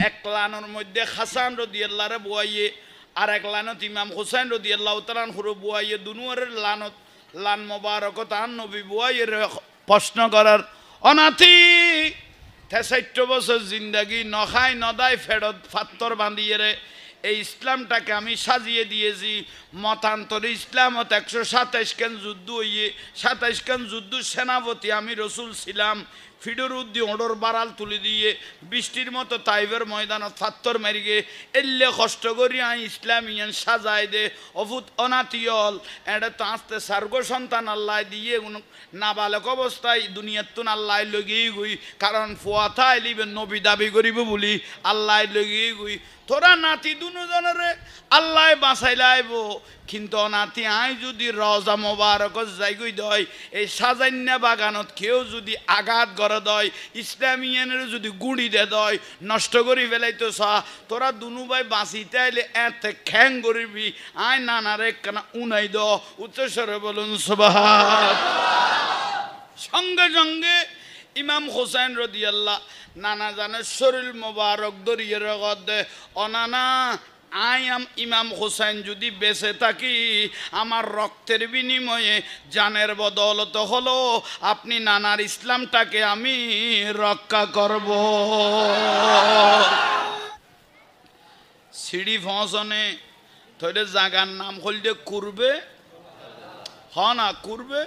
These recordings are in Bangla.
এক লানোর মধ্যে হাসান রাদিয়াল্লাহু বুয়াইয়ে আর এক লানত ইমাম হুসাইন রাদিয়াল্লাহু তাআলা আনহু বুয়াইয়ে দুনুয়ারের লানত লান মোবারকত আন নবী বুয়াইয়ের প্রশ্ন করার অনাথি ৬৩ বছর জিন্দাগি নখাই নদাই ফেরত ফাত্তর বাঁধিয়ে রে এই ইসলামটাকে আমি সাজিয়ে দিয়েছি মতান্তরে ইসলামত ১২৭ খান যুদ্ধ হইয়ে ২৭ খান যুদ্ধ সেনাপতি আমি রসুল ছিলাম ফিডর উদ্দি ওড়র বাড়াল তুলে দিয়ে বৃষ্টির মতো তাইবের ময়দানত ফাত্তর মারিগে এলে কষ্ট করি আই ইসলাম ইয়ান সাজাই দে অভূত অনাতিয়ল এটা তো আসতে সার্গ সন্তান আল্লাহ দিয়ে নাবালক অবস্থায় দুনিয়ার তুন আল্লাহ লগিয়ে গুই কারণ ফুয়াথা এলিবে নবী দাবি করিব বলি আল্লাহ লগিয়ে গুই তোরা নাতি দুজনের আল্লাহ বাঁচাই লাইব কিন্তু নাতি আই যদি রজা মোবারক যাই গই দয় এই সাজান্যা বাগানত কেউ যদি আঘাত করে দয় ইসলামিয়ানের যদি গুড়ি দে দয় নষ্ট করি ফেলাইতো সা তোরা দুনু ভাই বাঁচিতে আইলে এতে খ্যাং করিবি আই নানারে কানা উনাই দ উচ্চস্বরে বলুন সুবহান সঙ্গে সঙ্গে ইমাম হুসাইন রাদিয়াল্লাহ নানা জানের শরীর মোবারক দরিয়ে রগত অনানা আম ইমাম হুসাইন যদি বেঁচে থাকি আমার রক্তের বিনিময়ে জানের বদৌলত হলো আপনি নানার ইসলামটাকে আমি রক্ষা করব সিঁড়ি ফসনে থইলে জাগার নাম হলতে করবে হ না করবে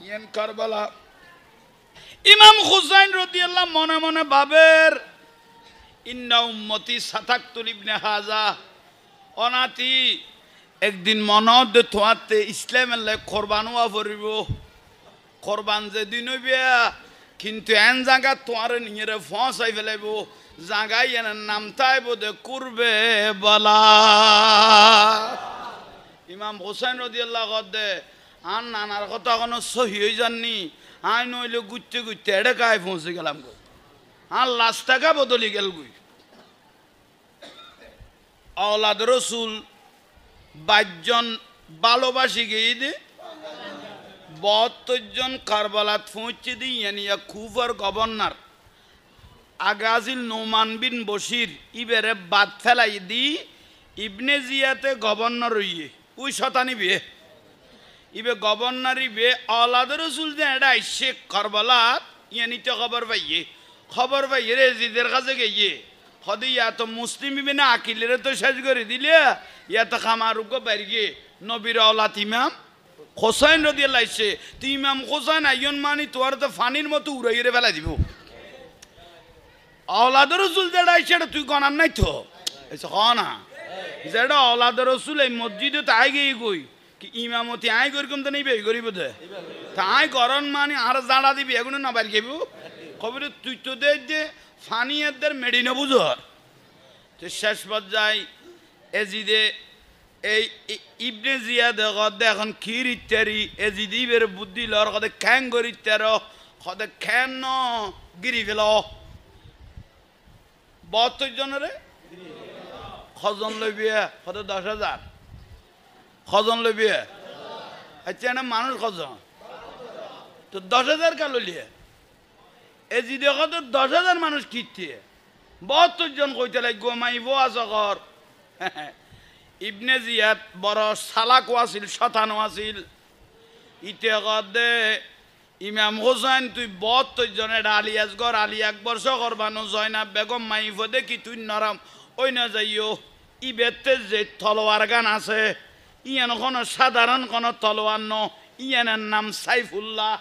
ইয়েন কারবালা ইমাম হুসাইন রাদিয়াল্লাহু মনে মনে ভাবের ইন্না উম্মতি সাতাকতুল ইবনে হাজা অনাতি একদিন মনত তোয়াতে ইসলামের লাই কোরবান হওয়া পড়িব কোরবান যেদিন হইবে কিন্তু এন জায়গা তোয়ার নিয়ে ফসাই ফেলাইব জায়গায় এনার নাম তাইব দে করবে বলা ইমাম হুসাইন রাদিয়াল্লাহু দে আর নানার কথা কোনো সহি হয়ে যাননি আই নইলে গুচ্ছে গুচ্ছে এড়ে গায়ে পৌঁছে গেলাম গো আর লাশ টাকা বদলি গেল গুই আওলাদ রসুল ২২ জন ভালোবাসি গিয়ে দে ৭২ জন কারবালাত পৌঁছে দিই ইয়ানিয়া কুফার গভর্নর আগাজিল নোমান বিন বশির ইবেরে বাদ ফেলাই দি ইবনে জিয়াতে গভর্নর হইয়ে ওই শতানি বিয়ে ইবে গভর্নরি বে আওলাদ রসুল যে এটা আইসে কারবালাত ইয়ানিতে খবর পাইয়ে রে জিদের কাছে গিয়ে হদি ইয়া তো মুসলিম ইবে না আকিলেরে তো শেষ করে দিলে ইয়া তো খামারুক বাড়িয়ে নবীর আওলাদ ইমাম হোসাইন রাদিয়াল্লাহু আইসে তুই ইমাম হোসাইন আইয়ন মানি তোর তো ফানির মতো উড়াইয়ে ফেলা দিব আওলাদ রসুল যেটা আইসে এটা তুই গণার নাই তো হ না যেটা আওলাদ রসুল এই মসজিদে তাই গিয়ে গই ইমামতি আই করিকম তো নেই করিব দে তাই করন মানে আর জাড়া দিবি এগুলো না বাড়ি খেব খবর তুই তো যে ফানিয়াদের মেডি না বুঝর তো শেষ পর্যায়ে এজিদে এই ইবনে জিয়াদ কদে এখন ক্ষীর ইত্যাদি এজিদি বের বুদ্ধি লর কদে খ্যাং করি ইত্যার কদে খ্যান ন গিরি ফেল ৭২ জনের খজন লইবি কত ১০,০০০ খজন লইবি আচ্ছা না মানুষ খজন তো ১০,০০০ কালো লিয়ে এ যদি কত ১০,০০০ মানুষ কিনতে ৭২ জন কইতে লাগবো মাইব আজগর ইবনে জিয়াদ বড় সালাকো আছিল শতানো আছিল ইতে কদে ইমাম হোসেন তুই ৭২ জনের আলী আসগর আলী আকবর শহর বানো জয়নাব বেগম মাইফ দেখি তুই নরম ওই না যাইও ইবেতে যে তলোয়ার গান আছে ইয়ান কোনো সাধারণ কোনো তলোয়ার ন ইয়ানের নাম সাইফুল্লাহ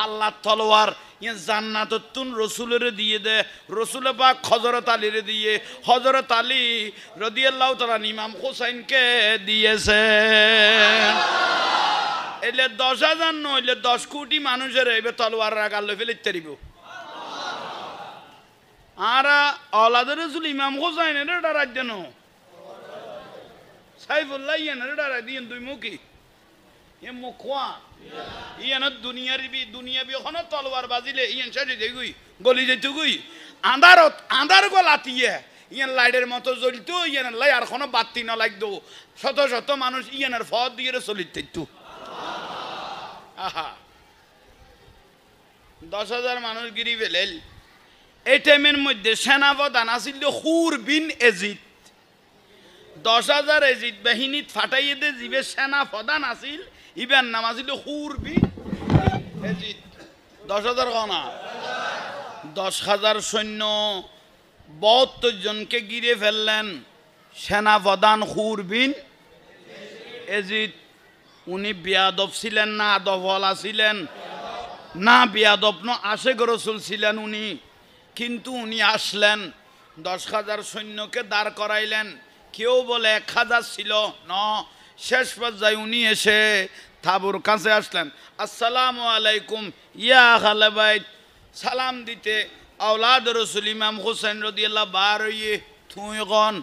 আল্লাহ তলোয়ার ইয়ে জান্নাত তুন রসুলের দিয়ে দে রসুলে পাক হযরত আলীর দিয়ে হযরত আলী রাদিয়াল্লাহু তাআলা ইমাম হোসেনকে দিয়েছে এলে ১০,০০০ নইলে ১০ কোটি মানুষের এবে তলোয়ার রাগাল ফেলে ইত্যাদিব আর আওলাদ রসুল ইমাম হোসেনের এটা রাজ্য ন সাইফুল্লাহ ইয়ানের ডারা দিয়েন দুই মুখী এ মুখ খোয়া ইয়ানের দুনিয়াবি ওখানে তলোয়ার বাজিলে ইয়ান সাইডে দেখুই গলি যেতে গুই আন্ধার গলাতিয়ে ইয়ান লাইটের মতো জ্বলতো ইয়ানের লাই আর কোনো বাতি না লাগতো শত শত মানুষ ইয়ানের ফদ দিয়ে চলিত থাকতো আহা ১০,০০০ মানুষ গিরি ফেলেল এই টাইমের মধ্যে সেনাপ্রধান আছিল হুর বিন এজিদ 10,000 এজিদ বাহিনীত ফাটাইয়ে দে জিবে সেনা প্রধান আছিল ইবের নাম আছিল হুর বিন এজিদ 10,000 কনা 10,000 সৈন্য 72 জনকে গিরে ফেললেন সেনা প্রধান হুর বিন এজিদ উনি বিয়াদব ছিলেন না আদবওয়ালা ছিলেন না বিয়াদব ন আশেক রসুল ছিলেন উনি কিন্তু উনি আসলেন 10,000 সৈন্যকে দাঁড় করাইলেন কেউ বলে 1,000 ছিল ন শেষ পর্যায়ে উনি এসে তাঁবুর কাছে আসলেন আসসালামু আলাইকুম ইয়া আহলে বাইত সালাম দিতে আওলাদ রসুল ইমাম হোসেন রাদিয়াল্লাহু বার হইয়ে তুই গন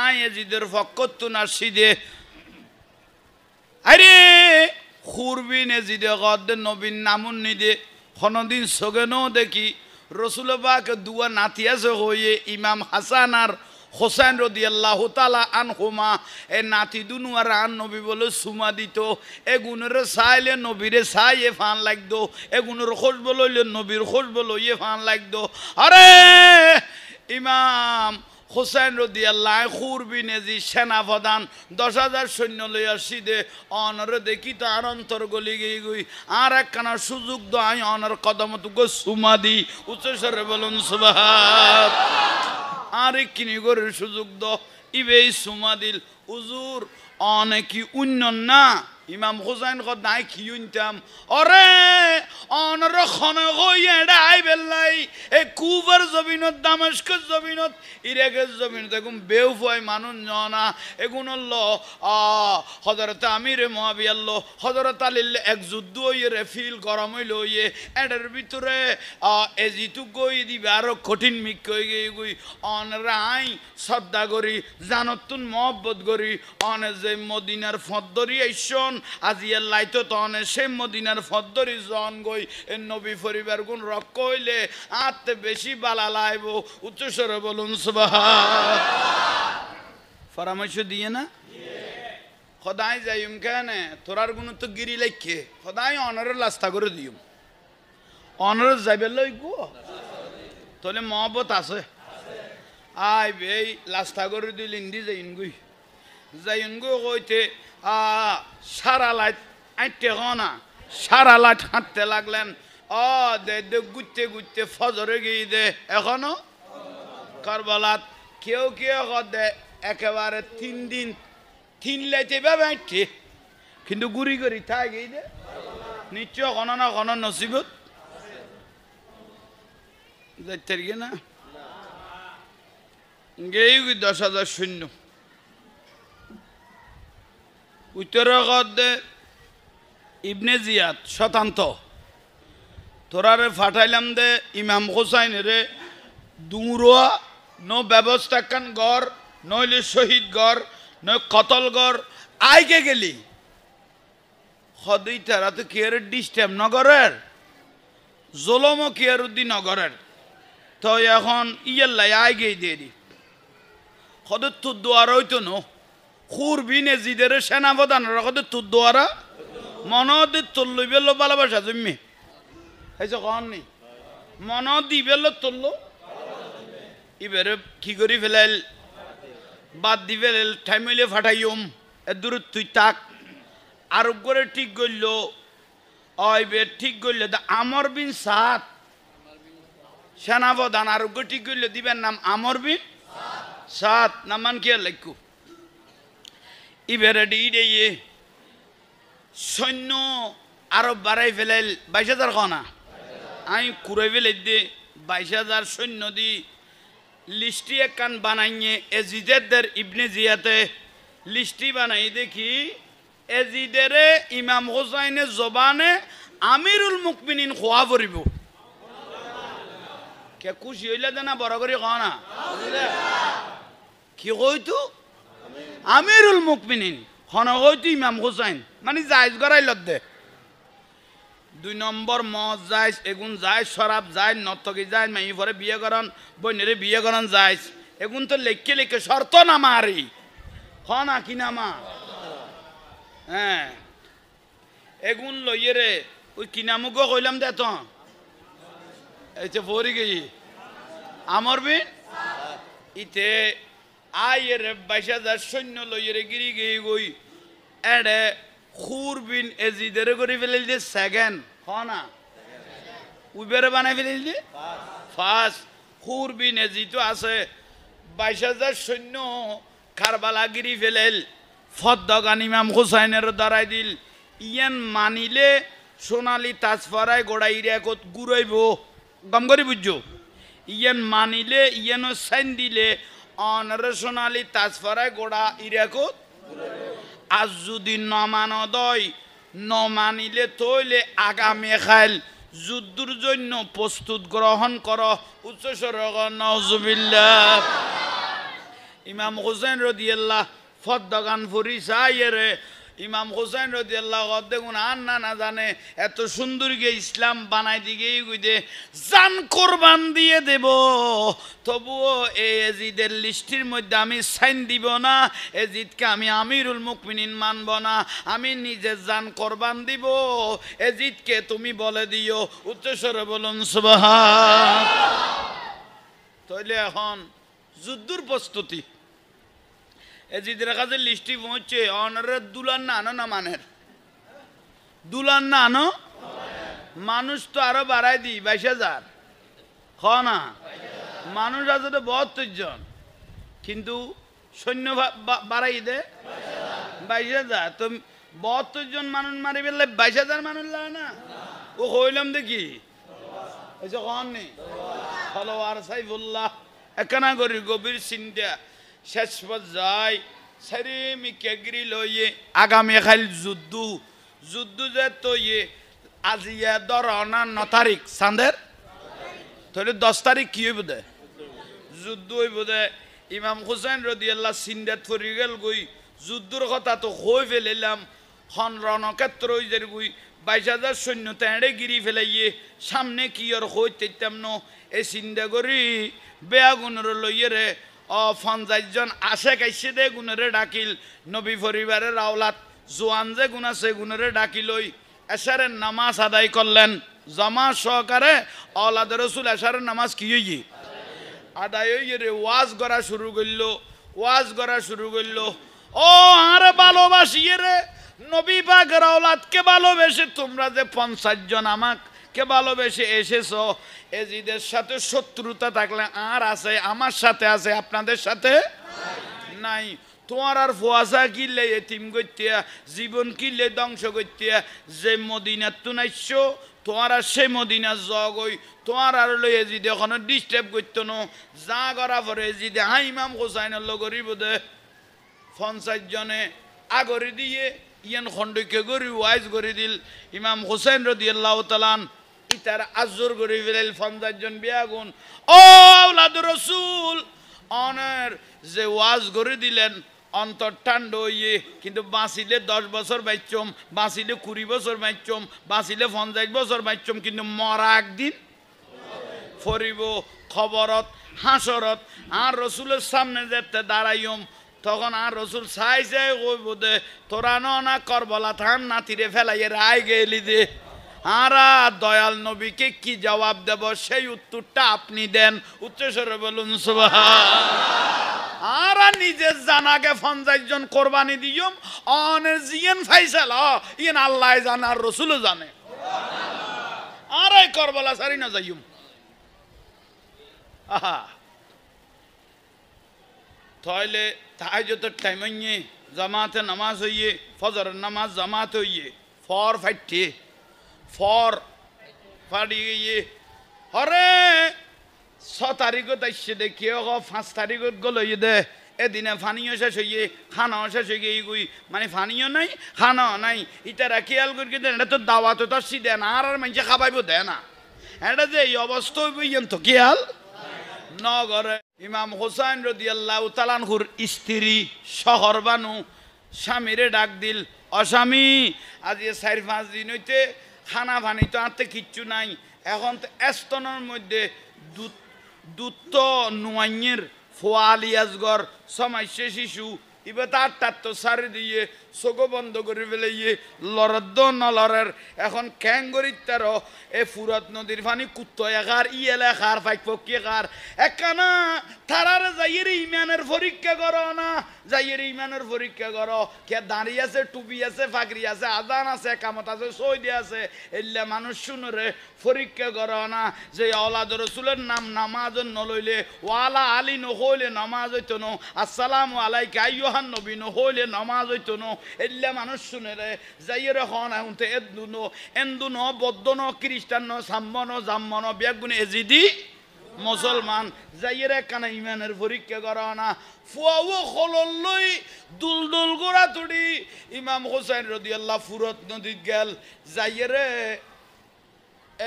আয় এজিদের ফকত নাসিদে আরে খুরবিন এজিদে গদ নবীন নামুন নিদে কোনদিন সগেনও দেখি রসুল পাক দুয়া নাতিয়াছে হয়ে ইমাম হাসান আর হোসেন রাদিয়াল্লাহু তাআলা আনহুমা এ নাতি দুনুয়ার আন নবী বলে সুমা দিত এ গুণের চাইলে নবীরে চাইয়ে ফান লাগতো এ গুণের খোঁজ বলইলে নবীর খোঁজ বলইয়ে ফান লাগতো আরে ইমাম হোসেন রাদিয়াল্লাহু খুরবিন এজিদ সেনাপ্রধান 10,000 সৈন্য লইয়া সিদে অনরে দেখি তো আর অন্তর গলি গই আর একখানা সুযোগ দো আমি অনর কদমতুকে সুমা দি উচ্চস্বরে বলুন সুবহান আরে কিনি গরের সুযোগ দো ইবেই সুমা দিল হুজুর অনেকি উন্নন না ইমাম হোসেন কদাই কি উনতাম অরে অনর খনে হইয়া ডাই বেলাই এ কুফার জমিনত দামেস্কের জমিনত ইরাকের জমিনত এগুন বেউফাই মানুষ জনা এগুন ল হযরত আমির মুয়াবিয়া ল হযরত আলীর এক যুদ্ধ হইরে ফিল গরম হইল হইয়ে এটার ভিতরে এজিতু গই দিবে আরো কঠিন মিক কই গই অনরা আই শ্রদ্ধা করি জানতুন মহব্বত করি অনে যে মদিনার ফদ্দরি আইসন আজিয়ার লাইতো তনে সে মদিনার ফদ্দরি জন গই এ নবী পরিবার গুণ রক্ষ হইলে আতে বেশি বালা লাইব উচ্চস্বরে বলুন সুবহান পরামর্শ দিয়ে না খোদাই যাইম কেন তোরার গুণ তো গিরি লাইকে খোদাই অনরের লাস্তা করে দিম অনরের যাইবে লইব তাহলে মহব্বত আছে আই এই লাস্তা করে দিল ইন্দি যাইন গুই যাইন গো কইতে সারা লাইট আইতে না সারা লাইট হাঁটতে লাগলেন দে দে গুতে গুতে ফজরে গিয়ে দে এখনো কারবালাত কেউ কেউ দে একেবারে 3 দিন 3 লাইতে হাঁটছে কিন্তু গুড়ি গুড়ি থাই গিয়ে দে নিশ্চয় কোনো না কোনো নসিবত যাইতে গিয়ে না গেই 10,000 সৈন্য উত্তরে ইবনে জিয়াদ শতান্ত তোরারে ফাটাইলাম দে ইমাম হোসাইন রে দুমুরোয়া ন ব্যবস্থা কান গড় নইলে শহীদ গড় নয় কতল গড় আইকে গেলি সদই তারা তো কেয়ার ডিস্টার্ব নগরের জলমও কেয়ার উদ্দি নগরের তো এখন ইয়াল্লাই আইগেই দিয়ে দি সদর তোর দোয়ার হইতো ন খুরবিন এজিদের সেনাপ্রধানের কথা তোর দোয়ারা মনত তোর লইবে লো ভালোবাসা জন্মে হয়েছে কন নি মন দিবে লো তোরল এবারে কি করি ফেলাইল বাদ দি ফেলাইল টাইম হইলে ফাটাইম এ দূর তুই তাক আরো করে ঠিক করল বে ঠিক করলে আমর বিন সাত সেনাপ্রধান আরোগ্য ঠিক করলে দিবেন নাম আমর বিন সাত নামান কি আর লাইকু ইবেরে দিয়ে সৈন্য আরো বাড়াই ফেলাইল 22,000 খানা আমি কুড়াই ফেলাই দে 22,000 সৈন্য দি লিস্টি একখান বানাইয়ে এজিদের ইবনে জিয়াতে লিস্টি বানাই দেখি এজিদের ইমাম হোসাইনের জবানে আমিরুল মুকমিনিন খোয়া পড়িব কে খুশি হইলে দে না বড় করে খাও না কি কইতো আমিরুল মুকমিনিন হন হইতো ইমাম হোসাইন মানে জায়জ গড়াই লদ্দে 2 নম্বর মদ যাইস এগুন যাই শরাব যাই নর্তকি যাই মাই পরে বিয়ে করন বইনেরে বিয়ে করন যাইস এগুন তো লেখকে লেখে শর্ত না মারি হনা কি নামা হ্যাঁ এগুন লইয়ে রে ওই কি নামুক কইলাম দে তো এই যে ভরি গেই আমর বিন ইতে আয়ের 22,000 সৈন্য লইয়ে গিরি গিয়ে গই এডে খুর বিন এজিদের করে ফেলে দিয়ে সেকেন্ড না উইবেরে বানাই ফেলে দিয়ে ফার্স্ট খুর বিন এজি তো আছে 22,000 সৈন্য কারবালা গিরি ফেলেল ফদ্দগান ইমাম হুসাইনের দাঁড়াই দিল ইয়ান মানিলে সোনালি তাজফারায় গোড়াই রেকত গুড়াইব গম করি বুঝছো ইয়ান মানিলে ইয়ানো সাইন দিলে অনর সোনালি তাজফারায় গোড়া ইরাকত আজ যদি নমান দয় নমানিলে তৈলে আগামী খাইল যুদ্ধর জন্য প্রস্তুত গ্রহণ কর উচ্চস্বর নজুবিল্লাহ ইমাম হুসাইন রাদিয়াল্লাহ ফদ্দগান ফুরি সাইরে ইমাম হুসাইন রাদিয়াল্লাহু দেখুন আর না জানে এত সুন্দর গে ইসলাম বানাই দিগেই গুইদে জান কোরবান দিয়ে দেব তবুও এই এজিদের লিস্টের মধ্যে আমি সাইন দিব না এজিদকে আমি আমিরুল মুমিনিন মানব না আমি নিজে জান কোরবান দিব এজিদকে তুমি বলে দিও উচ্চস্বরে বলুন সুবহান তাইলে এখন যুদ্ধর প্রস্তুতি এজিদের কাছে লিস্টি পৌঁছে অনারের দুলান না আনো না মানের দুলান না আনো মানুষ তো আরো বাড়াই দি 22,000 না মানুষ আছে তো 72 জন কিন্তু সৈন্য বাড়াই দে 22,000 তো 72 জন মানুষ মারি ফেললে 22,000 মানুষ লাগে না ও হইলাম দেখি ওই কন নেই ফলোয়ার সাইফুল্লাহ একখানা করি গভীর চিন্তা শেষ পর্যায়ে সারি মিকেগিরি লইয়ে আগামী খাইল যুদ্ধ যে তৈয়ে আজিয়া 9 তারিখ চাঁদের তাহলে 10 তারিখ কি হইব দে যুদ্ধ হইব দে ইমাম হুসাইন রাদিয়াল্লাহু সিন্দাত ফরি গেল গই যুদ্ধর কথা তো হই ফেলিলাম খন রণক্ষেত্র হইদের গই 22,000 সৈন্য তেড়ে গিরি ফেলাইয়ে সামনে কি আর হইতেতাম ন এই চিন্তা করি বেয়াগুনের লইয়ে রে 50 জন আসে কাইছে দে গুণরে ডাকিল নবী পরিবারের আওলাদ জোয়ান যে গুণ আছে গুণরে ডাকিলই এশারের নামাজ আদায় করলেন জামা সহকারে আওলাদ রসুল এশারের নামাজ কি হইয়ে আদায় হইয়ে রে ওয়াজ করা শুরু করলো ও আরে ভালোবাসিয়ে রে নবী পাকের আওলাদকে ভালোবেসে তোমরা যে 50 জন আমাকে ভালোবেসে এসেছো এজিদের সাথে শত্রুতা থাকলে আর আছে আমার সাথে আছে আপনাদের সাথে নাই তোমার আর ফুয়াশা কিনলে এতিম করতিয়া জীবন কিনলে ধ্বংস করতিয়া যে মদিনার তো নাইছো তোমার আর সেই মদিনার জগই তোমার আর লই এজিদে এখনো ডিস্টার্ব করতো না যা করা পরে এজিদে হা ইমাম হুসাইনের লগরি বোধে 50 জনে আগরি দিয়ে ইয়ান খন্ডকে গরি ওয়াইজ করে দিল ইমাম হুসাইন রাদিয়াল্লাহু তাআলা ইতার আজর করে ফেলেল 50 জন বিয়াগুন ও আওলাদ রাসূল অনার যে ওয়াজ করে দিলেন অন্তর ঠান্ডা হইয়ে কিন্তু বাঁচিলে 10 বছর বাইচম বাঁচিলে 20 বছর বাইচম বাঁচিলে 50 বছর বাইচম কিন্তু মরা একদিন ফরিব খবরত হাসরত আর রসুলের সামনে যেতে দাঁড়াইম তখন আর রসুল চাই কইব দে তোরা না করবলা থান নাতিরে ফেলাইয়ে রায় গেলি দে আর দয়াল নবীকে কি জবাব দেব সেই উত্তরটা আপনি দেন উচ্চস্বরে বলুন সুবহান আর নিজের জানাকে 50 জন কোরবানি দিয়ম অনের জিয়ান ফাইসালা ইন আল্লাহ জানে আর রসুলও জানে আর এই করবলা সারি না যাইম আহা তাহলে তাহাজ্জুদের টাইম হইয়ে জামাতে নামাজ হইয়ে ফজরের নামাজ জামাত হইয়ে ফর ফাইটে ফর ফাড়ি গিয়ে হরে 6 তারিখত আসছে দেখি 5 তারিখত গল হইয়ে দে এদিনে ফানিও শেষ হইয়ে খানাও শেষ হয়ে গিয়ে গুই মানে ফানিও নাই খানাও নাই ইতারা খেয়াল করি দেন এটা তো দাওয়াত তো সি দেন আর মানুষে খাবাইব দেয় না এটা যে এই অবস্থা হইব ইয়েন তো খেয়াল নগরে ইমাম হুসাইন রাদিয়াল্লাহু তাআলা আনহুর স্ত্রী শহর বানু স্বামীরে ডাক দিল অস্বামী আজ 4-5 দিন হইতে খানা ভানি তো আনতে কিচ্ছু নাই এখন তো এস্তনের মধ্যে দুধ তো নোয়াইয়ের ফোয়ালি আজগর সমাইছে শিশু এবার তার তো সারি দিয়ে চোখ বন্ধ করে ফেলে লড়দ না লড়ের এখন ক্যাঙ্গরির তারও এ ফুরত নদীর পানি কুত্তো একার ইয়েলে খার ফাইক পক্ষে খার একখানা তারার যাইয়ের ইমানের পরীক্ষা করো না যাইয়ের ইমানের পরীক্ষা করো কে দাঁড়িয়ে আছে টুপি আছে ফাকরি আছে আজান আছে কামত আছে সৌদি আছে এলে মানুষ শুনরে পরীক্ষা করো না যে আওলাদ রসুলের নাম নামাজ নলইলে ওয়ালা আলী নহইলে নামাজ হইতো ন আসসালামু আলাইকা আইয়ুহান নবী নহইলে নামাজ হইতো ন এলে মানুষ শুনে রে যাইয়ের হন আউতে এন্দুন বদ্ধন খ্রিস্টান সাম্মন জাম্মন বেগুন এজিদি মুসলমান যাইয়ের একখানা ইমানের পরীক্ষা করা না ফুয়াও খলই দুলদুল গোড়া তুড়ি ইমাম হোসেন রাদিয়াল্লাহু ফুরত নদীত গেল যাইয়ের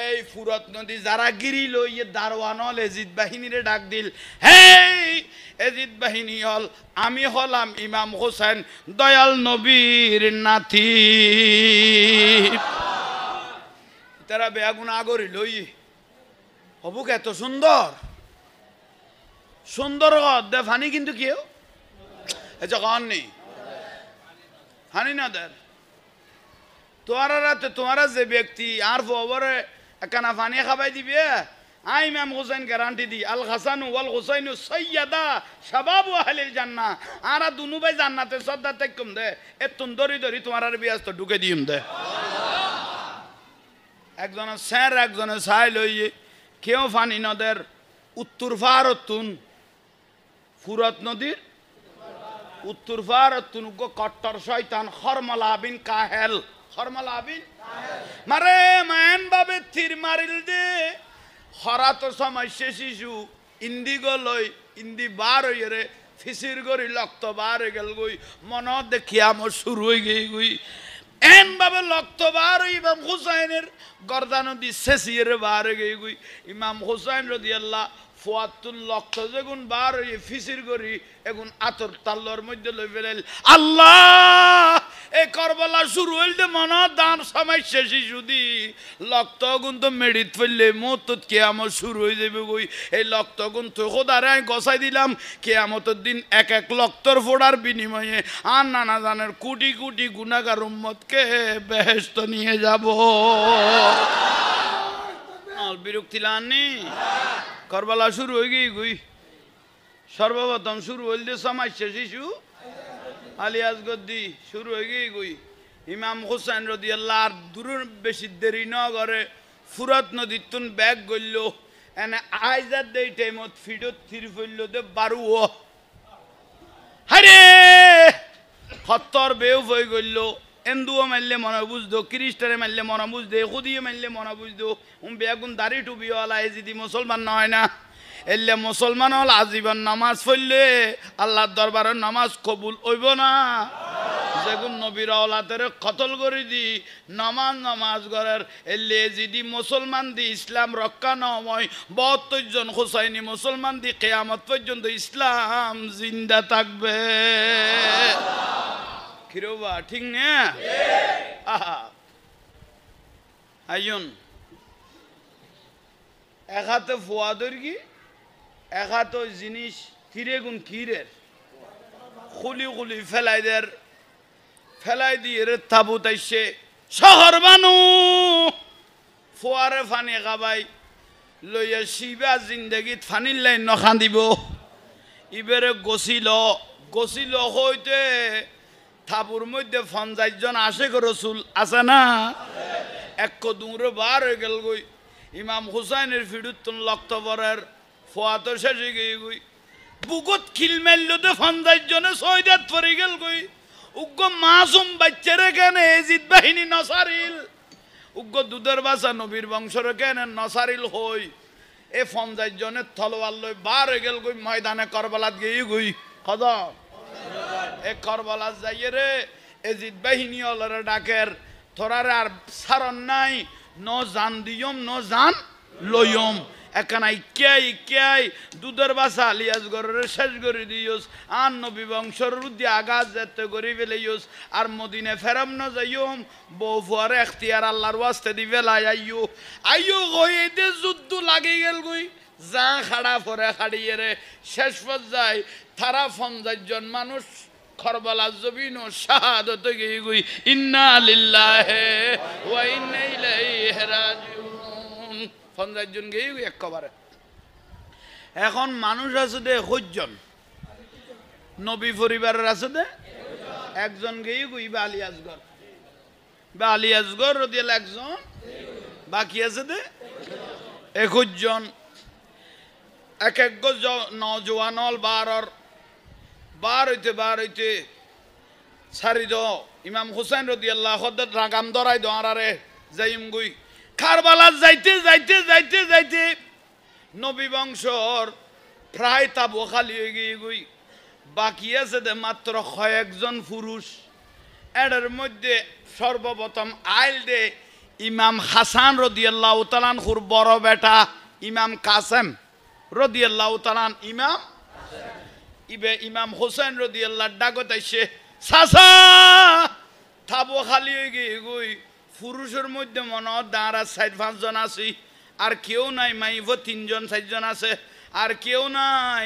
এই ফুরত নদী যারা গিরি লই দারওয়ান হল এজিদ বাহিনীরে ডাক দিল হেই এজিদ বাহিনী হল আমি হলাম ইমাম হোসেন দয়াল নবীর নাতি তারা বেগুন আগরি লই হবুক এত সুন্দর সুন্দর দে ফানি কিন্তু কেউ যখন নেই হানি না দের তোমারা যে ব্যক্তি আর ফবরে একখানা ফানি খাবাই দিবে আই ইমাম হোসেন গ্যারান্টি দি আল হাসান ওয়াল হুসাইন সাইয়্যিদা শাবাব আহলিল জান্নাহ আরা দুনু ভাই জান্নাতে সদা তেকম দে এতুন দরি দরি তোমার বিয়াস তো ঢুকে দিম দে একজনের স্যার একজনের ছাই লই কেউ ফানি নদের উত্তর ভারতুন ফুরত নদীর উত্তর ভারতুন কট্টর শয়তান খরমলা বিন কাহেল খরমলা বিন মারে মান বাবে তীর মারিল দে হরাত সময় শিশু ইন্দি গলই ইন্দি বার হয়ে রে ফিসির গরি লক্ত বার হয়ে গেল গই মন দেখিয়া আমার শুরু হয়ে গই গই এন বাবে লক্ত বার ইমাম হুসাইনের গর্দানো দি শেষিয়ে বার হয়ে গই গই ইমাম হুসাইন রাদিয়াল্লাহু ফুয়াতুল লক্ত যেগুন বার হয়ে ফিসির গরি এগুন আতর তাল্লর মধ্যে লই ফেলেল আল্লাহ এ করবলা শুরু হইলে মনে দান সময় শেষই যদি লক্ত গুণ তো মেডিত ফেললে মত কেয়ামত শুরু হয়ে যাবে গই এই লক্ত গুণ তো খোদারে আমি গসাই দিলাম কেয়ামতের দিন এক এক লক্তর ফোড়ার বিনিময়ে আর নানা জানের কোটি কোটি গুনাহগার উম্মতকে বেহেশত নিয়ে যাব বিরক্তি লানি করবলা শুরু হয়ে গই গই সর্বপ্রথম শুরু হইলে সময় শিশু আলী আসগদ্দি শুরু হয়ে গিয়ে গই ইমাম হোসেন রাদিয়াল্লাহু আর দূর বেশি দেরি ন করে ফুরত নদীর তুন ব্যাগ গইল এনে আইজার দেই টাইমত ফিডত থির ফইল দে বারুও হারে খত্তর বেউ হয়ে গইল এন্দুও মারলে মনে বুঝদো খ্রিস্টানে মারলে মনে বুঝদে খুদিয়ে মারলে মনে বুঝদো বেগুন দাড়ি টুপিওয়ালা এ যদি মুসলমান নয় না এলে মুসলমান হল আজীবন নামাজ পড়লে আল্লাহর দরবারের নামাজ কবুল হইব না যেগুন নবীর আওলাদের কতল করে দি নামাজ গড়ের এলে যদি মুসলমান দি ইসলাম রক্ষা নয় ৭২ জন হুসাইনি মুসলমান দি কিয়ামত পর্যন্ত ইসলাম জিন্দা থাকবে কিরবা ঠিক না আহা আইন এক হাতে ফুয়াদর কি এক হাতে জিনিস কিরে গুণ কিরের খুলি খুলি ফেলাই দিয়ে তাবুত আইসে শহর বানু ফোয়ারে ফানি খাবাই লইয়া শিবা জিন্দগিত ফানির লাইন নখান দিব ইবেরে গছিল হইতে থাপুর মধ্যে ৫০ জন আশেক রসুল আছে না এক দূরে বার হয়ে গেল গই ইমাম হুসাইনের ফিডুত্তন লক্তবরের ফোয়াতর শেষে গিয়ে গই বুকত খিল মারল তো ৫০ জনে সৈদাত পরে গেল গই উগ্র মাসুম বাচ্চারে কেন এজিদ বাহিনী নসারিল উগ্র দুধের বাসা নবীর বংশরে কেন নসারিল হই এ ৫০ জনের তলোয়ার লই বার হয়ে গেল গই ময়দানে করবালাত গিয়ে গই খদা এ করবালাত যাইয়ে রে এজিদ বাহিনী অলরে ডাকের তোরারে আর সারণ নাই ন জান দিয়ম ন জান লয়ম এখানে ইকাই দুধের বাসা আলিয়াস গরের শেষ করে দিয়স আর নবী বংশর রুদ্দি আগাজ যেতে করে ফেলেইস আর মদিনে ফেরাম ন যাইম বউ ফুয়ারে এখতিয়ার আল্লাহর ওয়াস্তে দিবে লাই আইয়ো গই এতে যুদ্ধ লাগি গেল গই যা খাড়া পরে খাড়িয়ে রে শেষ পর্যায়ে তারা ৫০ জন মানুষ কারবালার জমিন ও শাহাদত গিয়ে গই ইন্না লিল্লাহি ওয়া ইন্না ইলাইহি রাজিউন 50 জন গিয়ে গই একবারে এখন মানুষ আছে দে কয়জন নবী পরিবারের আছে দে একজন গিয়ে গই আলী আসগর আলী আসগর রাদিয়াল্লাহু একজন বাকি আছে দে 21 জন এক এক নওজোয়ান হল বার হইতে সারি দ ইমাম হুসাইন রাদিয়াল্লাহু রাগাম ধরাই দ আরারে যাইম গুই কারবালা যাইতে নবী বংশর প্রায় তাবু খালি হয়ে গিয়ে গুই বাকি আছে দে মাত্র কয়েকজন পুরুষ এর মধ্যে সর্বপ্রথম আইল দে ইমাম হাসান রাদিয়াল্লাহু তাআলা আনহুর বড় বেটা ইমাম কাসেম রাদিয়াল্লাহু তাআলা ইমাম ইমাম হোসেন রাদিয়াল্লাহু ডাকত আইছে সাসা তাবু খালি হয়ে গিয়ে গুই পুরুষের মধ্যে মনে দাঁড়া 4-5 জন আছে আর কেউ নাই মাইভ 3 জন 4 জন আছে আর কেউ নাই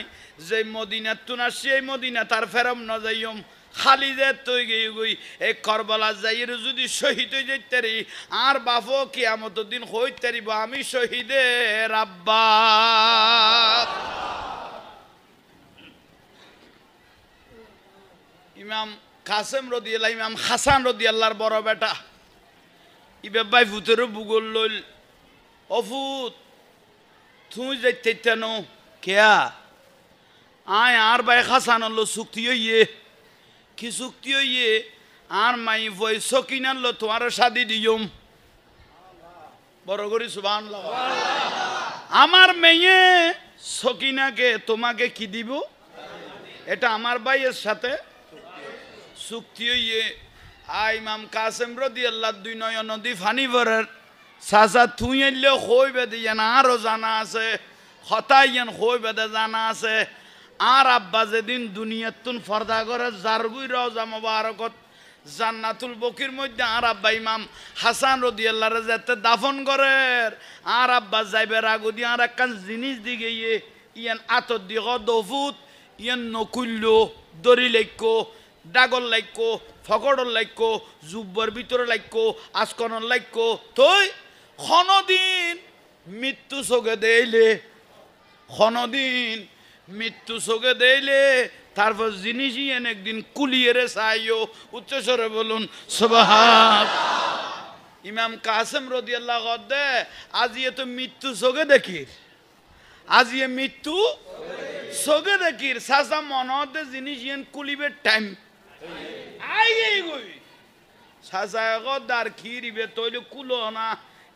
যে মদিনাত তুন আসছে এই মদিনা তার ফেরম ন যাইম খালি যে তুই গিয়ে গুই এই কারবালা যাইয়ের যদি শহীদ হয়ে যাইতারি আর বাপও কিয়ামতের দিন হইতারিব আমি শহীদের আব্বা ইমাম কাসেম রাদিয়াল্লাহু ইমাম হাসান রাদিয়াল্লাহর বড় বেটা ইবে ভাই ফুতের বুগল লইল অফুত তুই যাইতে তেনো কেয়া আয় আর ভাই হাসান হলো চুক্তি হইয়ে কি চুক্তি হইয়ে আর মাই বই সকিনার লো তোমার শাদি দিয়ম বড় করি সুবহানাল্লাহ আমার মেয়ে সকিনাকে তোমাকে কি দিব এটা আমার ভাইয়ের সাথে চুক্তি হইয়ে ইমাম কাসেম রাদিয়াল্লাহু 2 নয়ন নদী ফানি ভরের সাসা তুই এলে হই বেদে জানা আরো জানা আছে হতাইয়ান হই বেদে জানা আছে আর আব্বা যেদিন দুনিয়াতুন ফর্দা করে জারবুই রওজা মোবারকত জান্নাতুল বকির মধ্যে আর আব্বা ইমাম হাসান রাদিয়াল্লাহু যেতে দাফন করে আর আব্বা যাইবে রাগুদি আর একখান জিনিস দিকে ইয়ান আতর দিকে দফুত ইয়ান নকুল্য দড়ি লেখো ডাগল লাইকো ফকড়র লাইকো জুব্বর ভিতরে লাইকো আসকনর লাইকো তুই ক্ষণদিন মৃত্যু চোখে দেইলে ক্ষণদিন মৃত্যু চোখে দেইলে তারপর জিনিসই এন একদিন কুলিয়ে রে চাইও উচ্চস্বরে বলুন সুবহান ইমাম কাসেম রাদিয়াল্লাহু দে আজি তো মৃত্যু চোখে দেখির আজি মৃত্যু চোখে দেখির সাসা মনতে জিনিস এন কুলিবে টাইম খিরিবে তৈলে কুলো না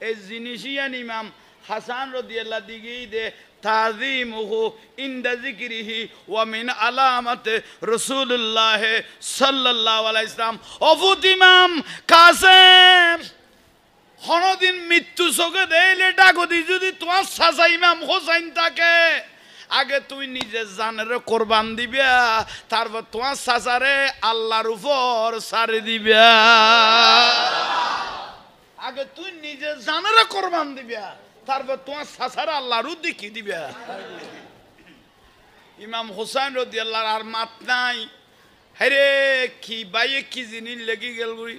এই জিনিসই ইমাম হাসান রাদিয়াল্লাহু দিগেই দে তাযীমুহু ইনদা যিকরিহি ওয়া মিন আলামাতে রাসূলুল্লাহ সাল্লাল্লাহু আলাইহি ওয়াসাল্লাম অফুত ইমাম কাসেম হনদিন মৃত্যু চোখে দেইলে ডাকদি যদি তোমার সাজা ইমাম হোসেন থাকে আগে তুই নিজে জানের কোরবান দিবা তারপর তোমার সাসারে আল্লাহর উপর সারি দিবা আগে তুই নিজে জানের কোরবান দিবা তারপর তোমার সাসারে আল্লাহর দেখি দিবা ইমাম হোসেন রাদিয়াল্লাহু আর মাত নাই হেরে কি বাইয়ে কি জিনিস লেগে গেল গুই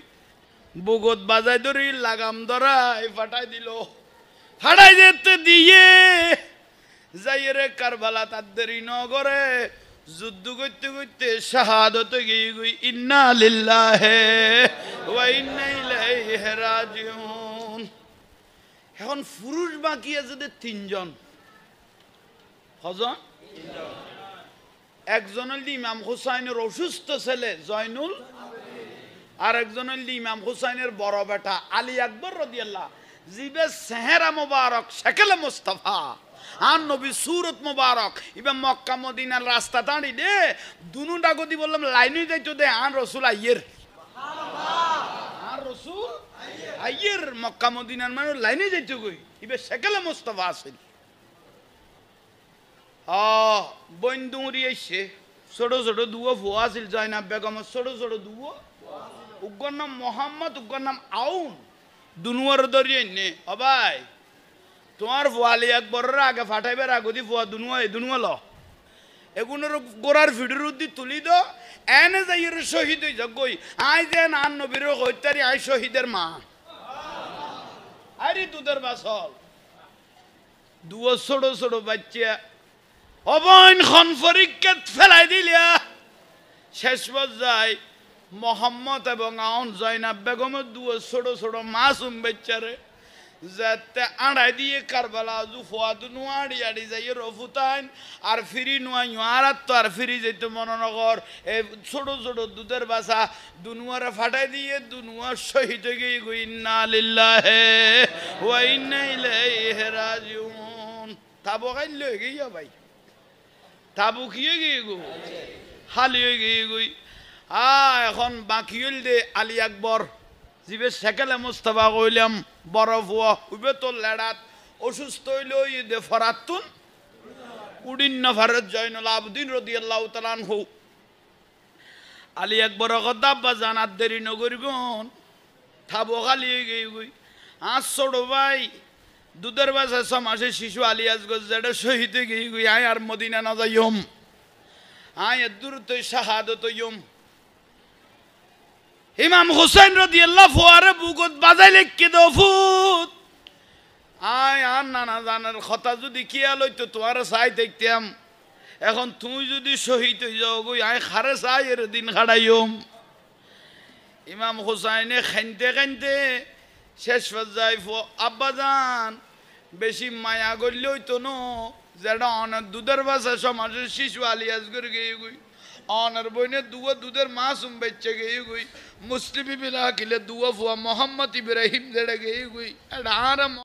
বুগত বাজাই ধরি লাগাম ধরাই ফাটাই দিল ফাটাই যেতে দিয়ে যাইরে কারবালা তার দেরি নগরে যুদ্ধ করতে করতে শাহাদত গিয়ে গই ইন্না লিল্লাহি ওয়া ইন্না ইলাইহি রাজিউন এখন পুরুষ বাকি আছে 3 জন কজন একজন হল ইমাম হুসাইনের অসুস্থ ছেলে জয়নুল আর একজন হল ইমাম হুসাইনের বড় বেটা আলী আকবর রাদিয়াল্লাহু জিবে চেহারা মোবারক শাকলে মুস্তাফা আর নবী সুরত মোবারক ইবা মক্কা মদিনার রাস্তা দাঁড়ি দে দুনু ডাগদি বললাম লাইনে যাইতো দে আর রসুল আইয়ের আর রসুল আইয়ের মক্কা মদিনার মানে লাইনে যাইতো গই ইবা শাকলে মুস্তাফা আছিল বন্ধুরি এসে ছোট ছোট দুয়ো ভুয়া আছিল জয়নাব বেগমের ছোট ছোট দুয়ো উগ্গর নাম মোহাম্মদ উগ্গর নাম আউন দুনুয়ার দরিয়ে নে অবাই তোমার ভুয়ালি আকবরের আগে ফাটাইবার আগদি ভুয়া দুনুয়া ল এগুলোর গোড়ার ভিডিওর উদ্দি তুলি দো এনে যাই শহীদ হয়ে যাক গই আই যে নান নবীর হইতারি আই শহীদের মা আরে দুধের বাসল দুয়ো ছোট ছোট বাচ্চা অবৈন খন পরীক্ষা ফেলাই দিলিয়া শেষ পর্যায়ে মোহাম্মদ এবং আউন জয়নাব বেগমের দুয়ো ছোট ছোট মাসুম বাচ্চারে যাতে আড়াই দিয়ে কারবালা জু ফুয়াদ নোয়াড়ি আড়ি যাই রফুতাইন আর ফিরি নোয়াই আর তো আর ফিরি যেত মননগর এই ছোট ছোট দুধের বাসা দুনুয়ারে ফাটাই দিয়ে দুনুয়ার শহীদ গিয়ে গই ইন্না লিল্লাহি ওয়া ইন্না ইলাইহি রাজিউন তাবো গাইল লই গিয়া ভাই তাবু কিয়ে গিয়ে গো হালি হয়ে গিয়ে গই এখন বাকি হইল দে আলী আকবর জিবে সেকেলে মুস্তাফা কইলাম বরফ হওয়া উবে তো লেড়াত অসুস্থ হইল দে ফরাতুন উডিন নফারত জয়নুল আবদিন রাদিয়াল্লাহু তাআলা আনহু আলী আকবর গদাব্বা জানাত দেরি নগরী গন থাবো খালি গই গই আজ ছোট ভাই দুধের বাসা সমাসে শিশু আলী আসগজ যেটা শহীদ গই গই আয় আর মদিনা না যাইম আয় দূর তো শাহাদত ইয়ম ইমাম হুসাইন রাদিয়াল্লাহু ফুয়ারে বুকত বাজাইলে কি দফুত আয় আর নানা জানার কথা যদি কিয়া লইতো তোমার চাই দেখতাম এখন তুই যদি শহীদ হয়ে যাও গই আয় খারে চাই এর দিন খাড়াইম ইমাম হুসাইনে খাইতে খাইতে শেষ পর্যায়ে আব্বাজান বেশি মায়া করলে হইতো ন যেটা অনেক দুধের বাসা সমাজের শিশু আলী আসগর গিয়ে গই অনার বইনে দুয়া দুধের মাসুম বেচ্চে গিয়ে গই মুসলিম বিলা কিলে দুয়া ফুয়া মোহাম্মদ ইব্রাহিম যেটা গিয়ে গই এটা আর